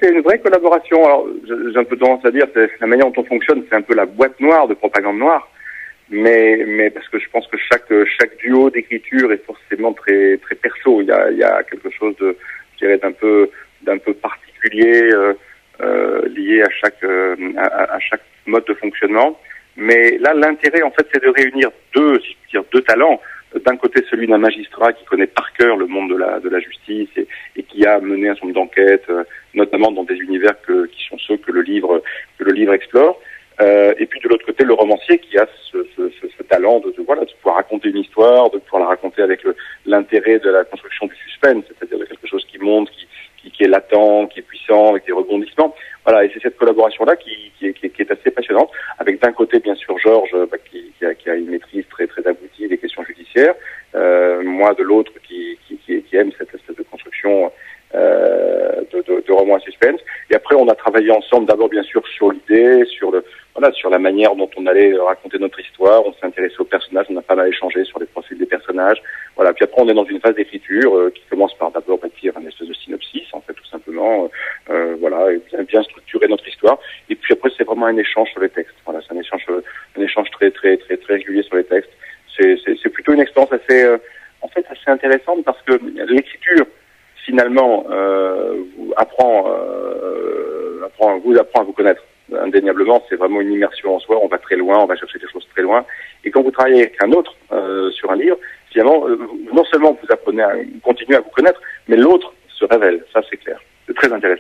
C'est une vraie collaboration. Alors, j'ai un peu tendance à dire, c'est la manière dont on fonctionne, c'est un peu la boîte noire de Propagande Noire. Mais parce que je pense que chaque duo d'écriture est forcément très très perso. Il y a quelque chose de, je dirais, d'un peu particulier lié à chaque mode de fonctionnement. Mais là, l'intérêt, en fait, c'est de réunir deux talents. D'un côté, celui d'un magistrat qui connaît par cœur le monde de la justice et qui a mené un certain nombre d'enquêtes, notamment dans des univers qui sont ceux que le livre explore. Et puis de l'autre côté, le romancier qui a ce talent de pouvoir raconter une histoire, de pouvoir la raconter avec l'intérêt de la construction du suspense, c'est-à-dire de quelque chose qui monte, qui est latent, qui est puissant, avec des rebondissements. Voilà, et c'est cette collaboration-là qui est assez passionnante, avec d'un côté, bien sûr, Georges, qui a une maîtrise très très aboutie des questions judiciaires, moi de l'autre qui aime cette espèce de construction de roman à suspense. Et après, on a travaillé ensemble d'abord, bien sûr, sur l'idée, sur la manière dont on allait raconter notre histoire. On s'est intéressé aux personnages, on a pas mal échangé sur les profils des personnages. Voilà. Puis après, on est dans une phase d'écriture qui commence par d'abord bâtir un espèce de synopsis, en fait, tout simplement. Voilà, et bien structurer notre histoire. Et puis après, c'est vraiment un échange sur les textes. Voilà, c'est un échange très très très très régulier sur les textes. C'est plutôt une expérience assez intéressante parce que l'écriture, finalement, vous apprend à vous connaître. Indéniablement, c'est vraiment une immersion en soi. On va très loin, on va chercher des choses très loin. Et quand vous travaillez avec un autre sur un livre, finalement, non seulement vous continuez à vous connaître, mais l'autre se révèle. Ça, c'est clair. C'est très intéressant.